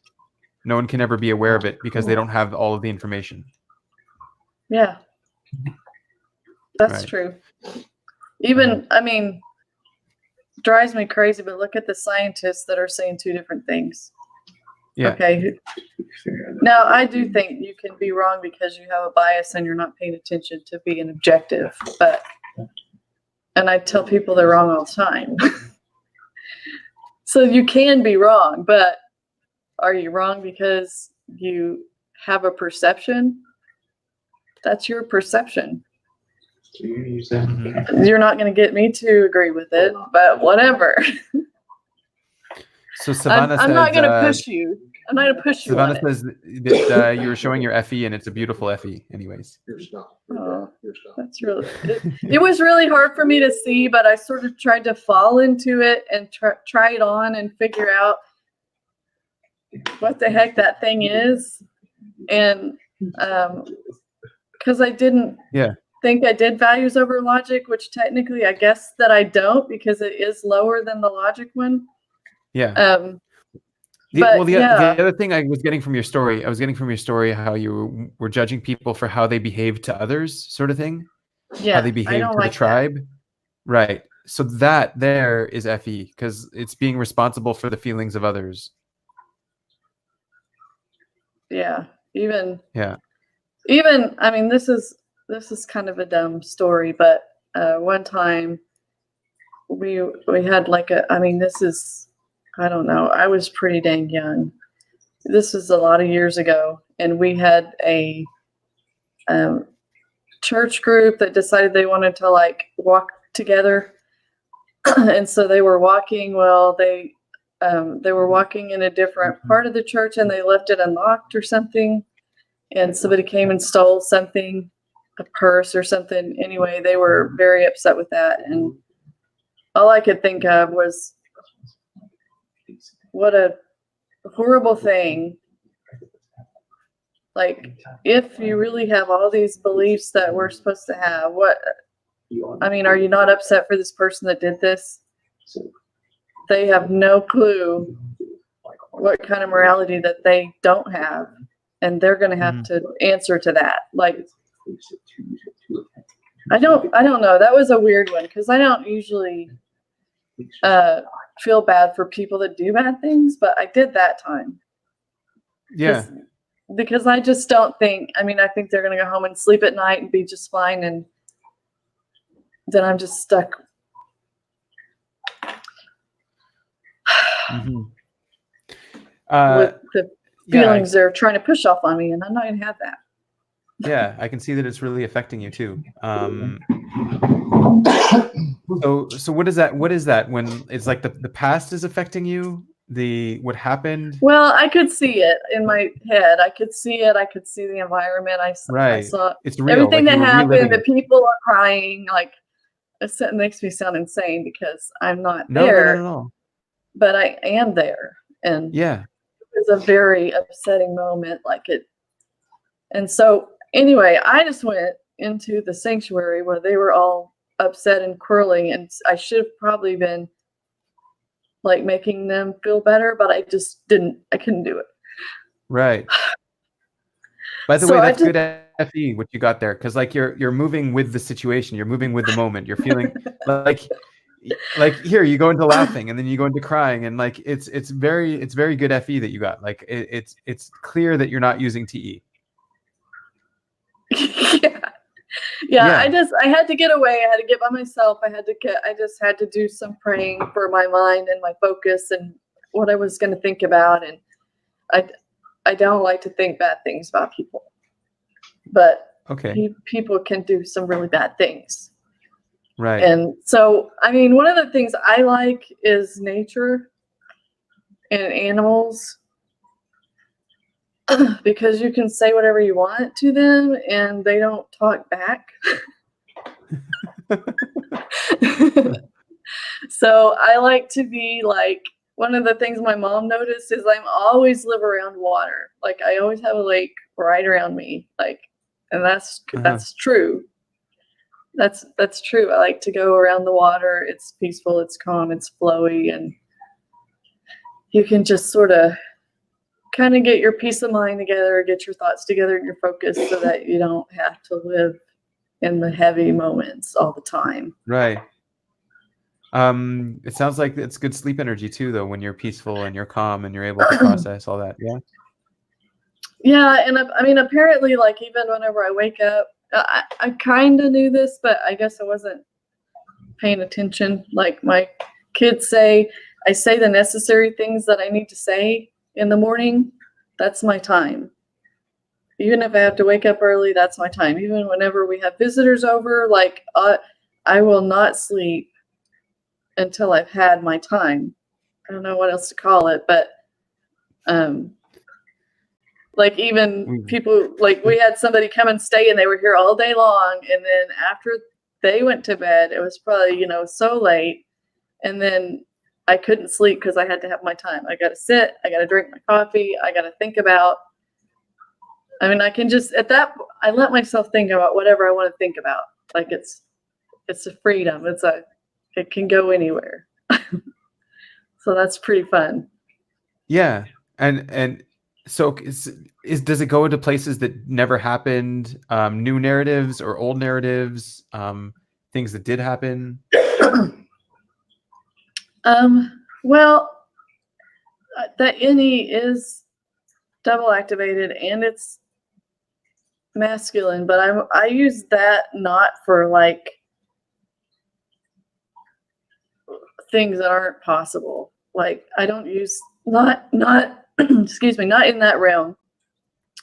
No one can ever be aware of it because they don't have all of the information. Yeah. That's true. Even, I mean, drives me crazy, but look at the scientists that are saying two different things. Yeah. Okay. Now, I do think you can be wrong because you have a bias and you're not paying attention to being objective. And I tell people they're wrong all the time. So you can be wrong, but are you wrong because you have a perception? That's your perception. You're not going to get me to agree with it, but whatever. So Savannah says, I'm not going to push you. I'm not going to push you. Savannah says that you were showing your FE, and it's a beautiful FE anyways. Oh, that's really, it was really hard for me to see, but I sort of tried to fall into it and try it on and figure out what the heck that thing is. And because I didn't think I did values over logic, which technically I guess that I don't, because it is lower than the logic one. Yeah. The other thing I was getting from your story, how you were judging people for how they behave to others, sort of thing. Yeah. How they behave to the tribe. That. Right. So that there is FE, because it's being responsible for the feelings of others. Yeah. Even, I mean, this is kind of a dumb story, but one time we had I don't know, I was pretty dang young. This was a lot of years ago, and we had a church group that decided they wanted to walk together. And so they were walking. Well, they were walking in a different part of the church, and they left it unlocked or something. And somebody came and stole something, a purse or something. Anyway, they were very upset with that. And all I could think of was, what a horrible thing. If you really have all these beliefs that we're supposed to have, are you not upset for this person that did this? They have no clue what kind of morality that they don't have, and they're going to have to answer to that. I don't know. That was a weird one, because I don't usually feel bad for people that do bad things, but I did that time. Yeah. Because I just don't think, I think they're going to go home and sleep at night and be just fine, and then I'm just stuck. with the feelings they're trying to push off on me, and I'm not gonna have that. Yeah, I can see that it's really affecting you too. So what is that when it's like the past is affecting you? What happened? Well, I could see it in my head. I could see it. I could see the environment. I saw It's real. everything like that happened. The it. people are crying. Like, it makes me sound insane because I'm not there. No. But I am there, and yeah, it was a very upsetting moment. And so anyway, I just went into the sanctuary where they were all upset and quarreling, and I should have probably been like making them feel better, but I just didn't. I couldn't do it. Right. By the way, that's good FE what you got there, because like you're moving with the situation, you're moving with the moment, you're feeling like here you go into laughing and then you go into crying, and like it's very good FE that you got. Like it's clear that you're not using TE. Yeah. I had to get away. I had to get by myself. I just had to do some praying for my mind and my focus and what I was going to think about. And I don't like to think bad things about people, but people can do some really bad things. Right. And so, I mean, one of the things I like is nature and animals. Because you can say whatever you want to them and they don't talk back. So I like to be like, one of the things my mom noticed is I'm always live around water. Like I always have a lake right around me. Like, and that's true. That's true. I like to go around the water. It's peaceful, it's calm, it's flowy, and you can just sort of kind of get your peace of mind together, get your thoughts together and your focus so that you don't have to live in the heavy moments all the time. Right. It sounds like it's good sleep energy too, though, when you're peaceful and you're calm and you're able to process all that. Yeah. Yeah. And I mean, apparently, like, even whenever I wake up, I kind of knew this, but I guess I wasn't paying attention. Like my kids say, I say the necessary things that I need to say in the morning. That's my time. Even if I have to wake up early, that's my time. Even whenever we have visitors over, like I will not sleep until I've had my time. I don't know what else to call it, but like even people, like we had somebody come and stay and they were here all day long, and then after they went to bed, it was probably, so late, and then I couldn't sleep because I had to have my time. I got to sit, I got to drink my coffee, I got to think about, I mean, I can just, I let myself think about whatever I want to think about. Like it's a freedom. It can go anywhere. So that's pretty fun. Yeah. And so does it go into places that never happened, new narratives or old narratives, things that did happen? Well, that NE is double activated and it's masculine, but I use that not for like things that aren't possible. Like I don't use not excuse me, not in that realm.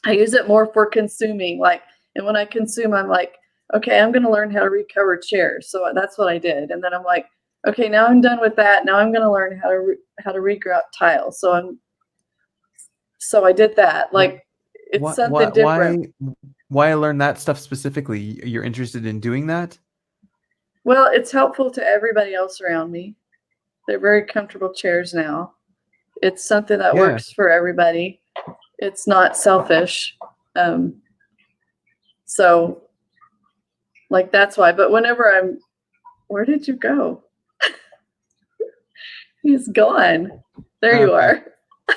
I use it more for consuming. Like, and when I consume, I'm like, okay, I'm going to learn how to recover chairs. So that's what I did. And then I'm like, okay, now I'm done with that. Now I'm going to learn how to regrout tiles. So I did that. Like it's something different. Why learn that stuff specifically? You're interested in doing that? Well, it's helpful to everybody else around me. They're very comfortable chairs now. It's something that works for everybody. It's not selfish. So like that's why. But whenever where did you go? He's gone. There you are.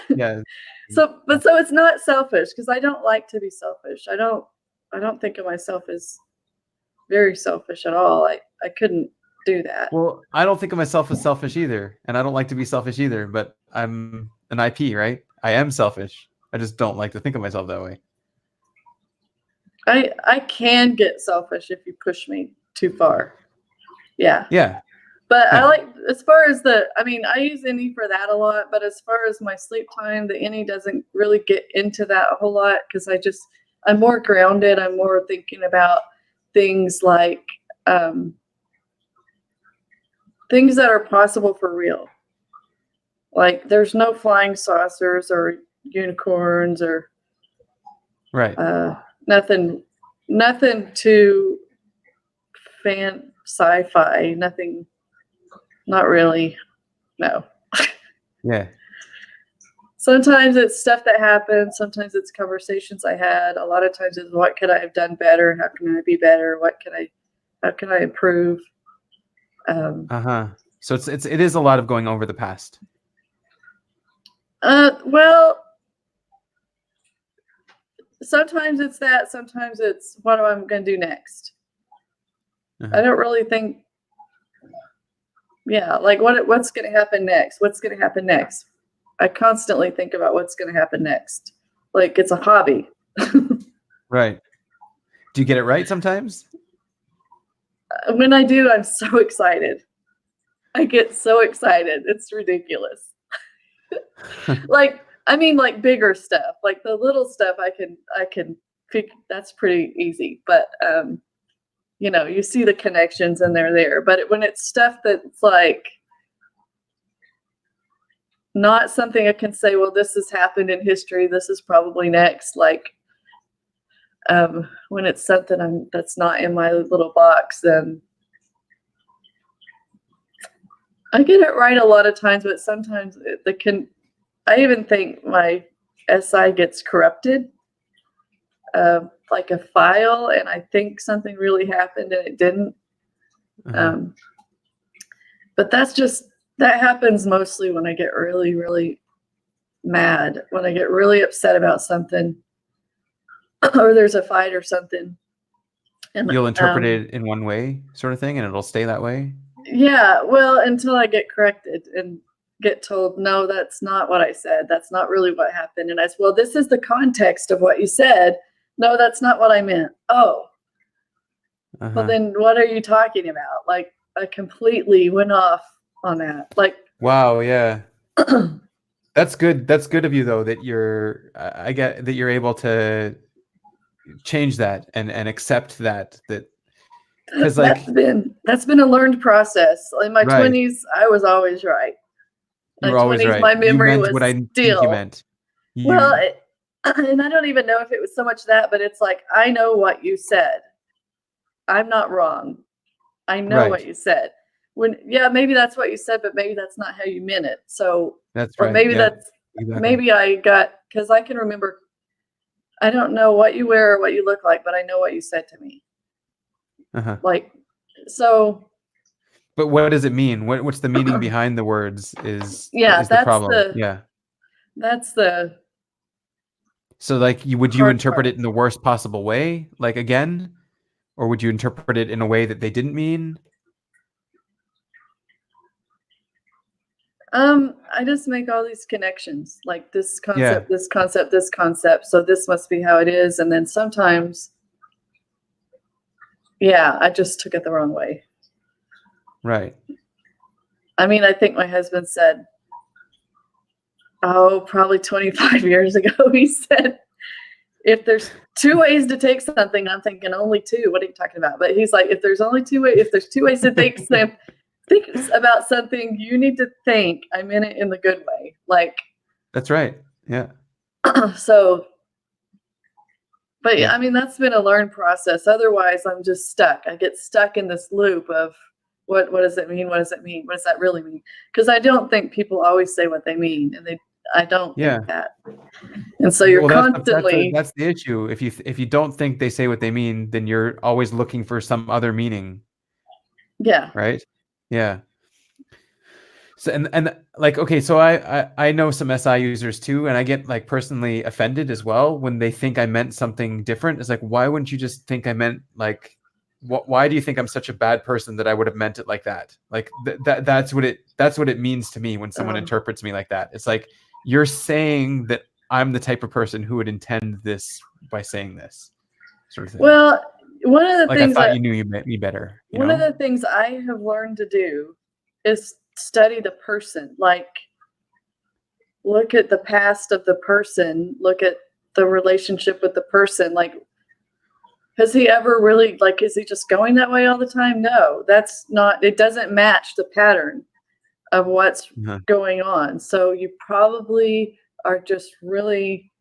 Yeah. So it's not selfish because I don't like to be selfish. I don't think of myself as very selfish at all. I couldn't do that. Well, I don't think of myself as selfish either, and I don't like to be selfish either, but I'm an IP, right? I am selfish. I just don't like to think of myself that way. I can get selfish if you push me too far. Yeah. Yeah. But Yeah. I like, as far as I use any for that a lot, but as far as my sleep time, the any doesn't really get into that a whole lot because I'm more grounded. I'm more thinking about things like things that are possible for real. Like there's no flying saucers or unicorns or Right. nothing too sci-fi, nothing, not really, no. Yeah. Sometimes it's stuff that happens, sometimes it's conversations I had, a lot of times it's what could I have done better, how can I be better, how can I improve. So it is a lot of going over the past. Well, sometimes it's that, sometimes it's what am I going to do next. I don't really think, like what's going to happen next? What's going to happen next? I constantly think about what's going to happen next. Like it's a hobby. Right. Do you get it right sometimes? When I do, I'm so excited. I get so excited. It's ridiculous. Like bigger stuff. Like the little stuff I can pick, that's pretty easy. But you see the connections and they're there. But when it's stuff that's like not something I can say, well, this has happened in history, this is probably next. Like when it's something that's not in my little box, then I get it right a lot of times, but sometimes I even think my SI gets corrupted, like a file, and I think something really happened and it didn't. But that happens mostly when I get really, really mad, when I get really upset about something, or there's a fight or something. And you'll interpret it in one way, sort of thing, and it'll stay that way. Yeah, well, until I get corrected and get told, no, that's not what I said. That's not really what happened. And I said, well, this is the context of what you said. No, that's not what I meant. Oh, well, then what are you talking about? Like, I completely went off on that. Like, wow, yeah. That's good. That's good of you, though, that I get that you're able to change that and accept that because like that's been a learned process. In my 20s, I was always right. You were always right. My memory was what I think you meant. Well, and I don't even know if it was so much that, but it's like, I know what you said. I'm not wrong. I know what you said. Maybe that's what you said, but maybe that's not how you meant it. So that's right. Or maybe maybe I got, because I can remember, I don't know what you wear or what you look like, but I know what you said to me. Like, so. But what does it mean? What's the meaning behind the words is the problem. That's the. So like, would you interpret it in the worst possible way, like again? Or would you interpret it in a way that they didn't mean? I just make all these connections, like this concept, this concept, this concept. So this must be how it is. And then sometimes, I just took it the wrong way. Right. I mean, I think my husband said, probably 25 years ago, he said, if there's two ways to take something, I'm thinking only two. What are you talking about? But he's like, if there's two ways to think about something, you need to think I meant it in the good way. Like, that's right. Yeah. So, but I mean, that's been a learned process. Otherwise, I'm just stuck. I get stuck in this loop of what does it mean? What does it mean? What does that really mean? Because I don't think people always say what they mean, and I don't think that. And so you're constantly. That's the issue. If you don't think they say what they mean, then you're always looking for some other meaning. Yeah. Right. Yeah. So and like, okay, so I know some SI users too, and I get like personally offended as well when they think I meant something different. It's like, why wouldn't you just think I meant like, why do you think I'm such a bad person that I would have meant it like that? Like that's what it means to me when someone interprets me like that. It's like, you're saying that I'm the type of person who would intend this by saying this sort of thing. Well, one of the things I thought you knew me better. One of the things I have learned to do is study the person. Like, look at the past of the person. Look at the relationship with the person. Like, has he ever really, like, is he just going that way all the time? No, that's not, it doesn't match the pattern of what's going on. So you probably are just really,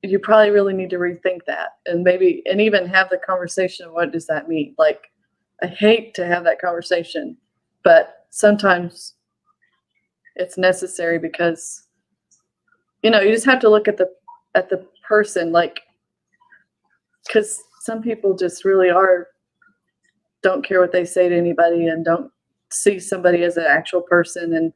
you probably really need to rethink that, and maybe, and even have the conversation of what does that mean? Like, I hate to have that conversation, but sometimes it's necessary because, you know, you just have to look at the person, like, because some people just really don't care what they say to anybody and don't see somebody as an actual person, and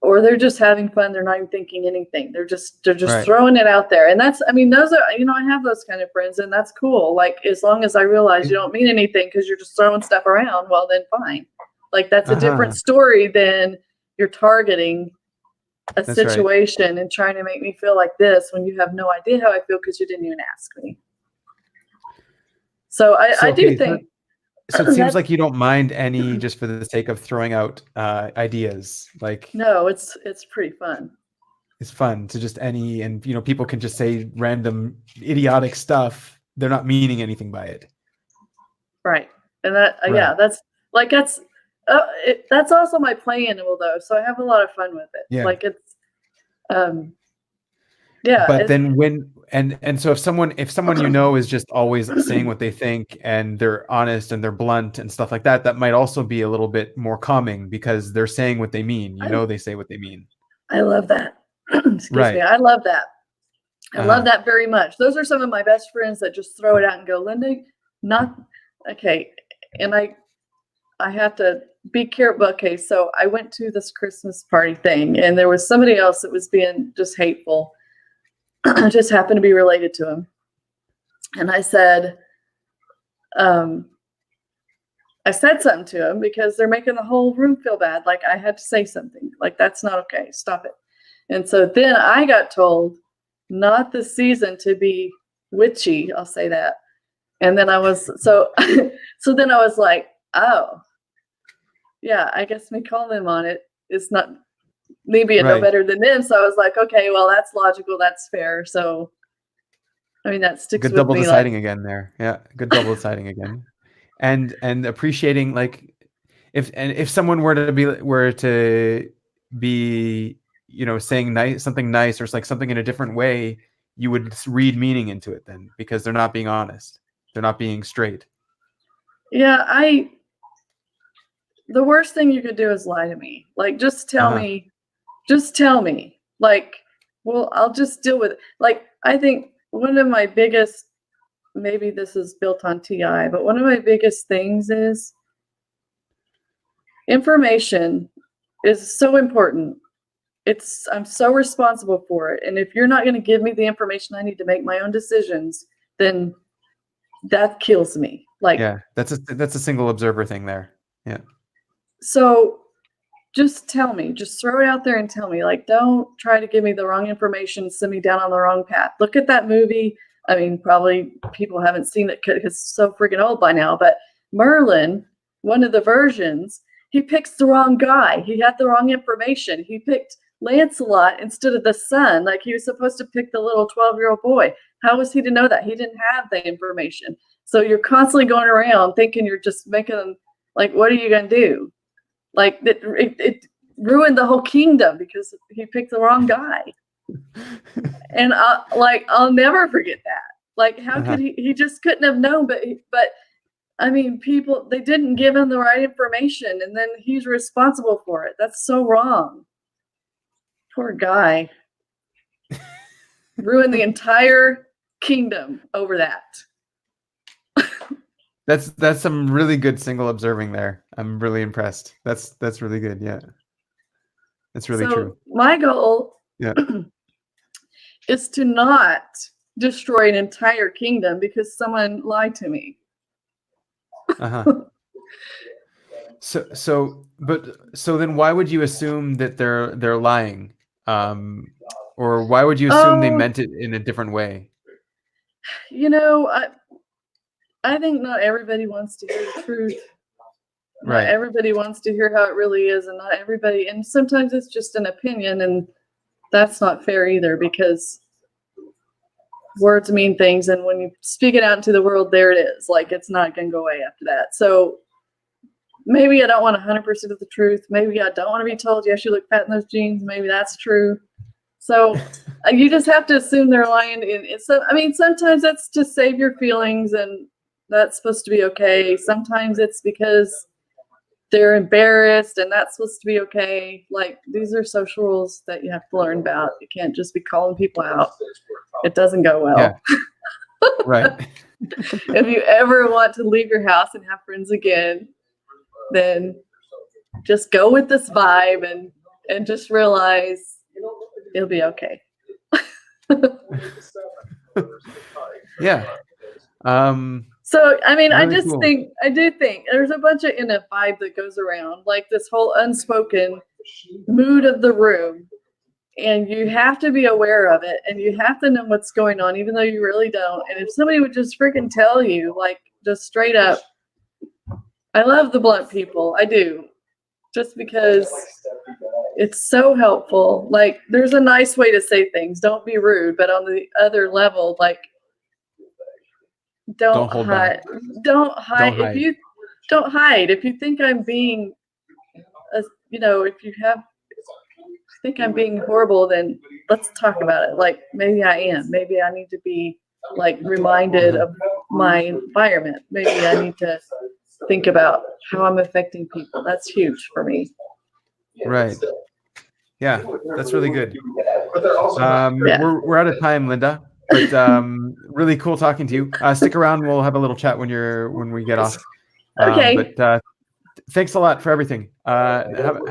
or they're just having fun. They're not even thinking anything. They're just right. Throwing it out there. And that's, I mean, those are, you know, I have those kind of friends, and that's cool. Like, as long as I realize you don't mean anything because you're just throwing stuff around, well, then fine. Like, that's a different story than you're targeting a situation and trying to make me feel like this when you have no idea how I feel because you didn't even ask me. So I do think. So it seems like you don't mind any, just for the sake of throwing out ideas. Like, no, it's pretty fun. It's fun to just any, and you know, people can just say random idiotic stuff. They're not meaning anything by it. Right, and that that's like that's also my play animal though. So I have a lot of fun with it. Yeah, like it's yeah. But then when and so if someone you know is just always saying what they think and they're honest and they're blunt and stuff like that, that might also be a little bit more calming because they're saying what they mean. You know, they say what they mean. I love that. Excuse me. I love that. I love that very much. Those are some of my best friends that just throw it out and go, Lynda, not okay. And I have to be careful. Okay, so I went to this Christmas party thing, and there was somebody else that was being just hateful. I just happened to be related to him. And I said something to him because they're making the whole room feel bad. Like, I had to say something. Like, that's not okay. Stop it. And so then I got told not this season to be witchy. I'll say that. And then I was, so then I was like, oh, yeah, I guess me calling them on it is not me being no better than them. So I was like, okay, well, that's logical. That's fair. So, I mean, that sticks with me. Good double deciding again there. Yeah. Good double deciding again. And appreciating, like, if someone were to be, you know, saying something nice or like something in a different way, you would read meaning into it then, because they're not being honest. They're not being straight. Yeah. The worst thing you could do is lie to me. Like, just tell me, like, well, I'll just deal with it. Like, I think one of my biggest, maybe this is built on TI, but one of my biggest things is information is so important. I'm so responsible for it. And if you're not going to give me the information I need to make my own decisions, then that kills me. Like, yeah, that's a single observer thing there. Yeah. So just tell me, just throw it out there and tell me, like, don't try to give me the wrong information, send me down on the wrong path. Look at that movie. I mean, probably people haven't seen it because it's so freaking old by now, but Merlin, one of the versions, he picks the wrong guy. He had the wrong information. He picked Lancelot instead of the son. Like, he was supposed to pick the little 12-year-old boy. How was he to know that? He didn't have the information. So you're constantly going around thinking you're just making them, like, what are you going to do? Like, it ruined the whole kingdom because he picked the wrong guy. And I'll never forget that. Like, how could he just couldn't have known, but I mean, people, they didn't give him the right information, and then he's responsible for it. That's so wrong. Poor guy. Ruined the entire kingdom over that. That's some really good single observing there. I'm really impressed. That's really good. Yeah. That's really true. My goal is to not destroy an entire kingdom because someone lied to me. So then why would you assume that they're lying? Or why would you assume they meant it in a different way? You know, I think not everybody wants to hear the truth. Not everybody wants to hear how it really is, and not everybody, and sometimes it's just an opinion, and that's not fair either, because words mean things, and when you speak it out into the world, there it is. Like, it's not going to go away after that. So maybe I don't want 100% of the truth. Maybe I don't want to be told, yes, you look fat in those jeans. Maybe that's true. So you just have to assume they're lying. I mean, sometimes that's to save your feelings, and that's supposed to be okay. Sometimes it's because they're embarrassed, and that's supposed to be okay. Like, these are social rules that you have to learn about. You can't just be calling people out. It doesn't go well. Yeah. Right. If you ever want to leave your house and have friends again, then just go with this vibe and just realize it'll be okay. Yeah. So, I mean, really cool. I do think there's a bunch of NF vibe that goes around, like this whole unspoken mood of the room. And you have to be aware of it, and you have to know what's going on, even though you really don't. And if somebody would just freaking tell you, like, just straight up, I love the blunt people. I do. Just because it's so helpful. Like, there's a nice way to say things. Don't be rude. But on the other level, like, don't hold hide. back. Don't hide. Don't hide. If you don't hide, if you think I'm being, if you think I'm being horrible, then let's talk about it. Like, maybe I am. Maybe I need to be, like, reminded of my environment. Maybe I need to think about how I'm affecting people. That's huge for me. Right. Yeah, that's really good. We're out of time, Lynda. But really cool talking to you. Stick around. We'll have a little chat when we get off. Okay. But thanks a lot for everything.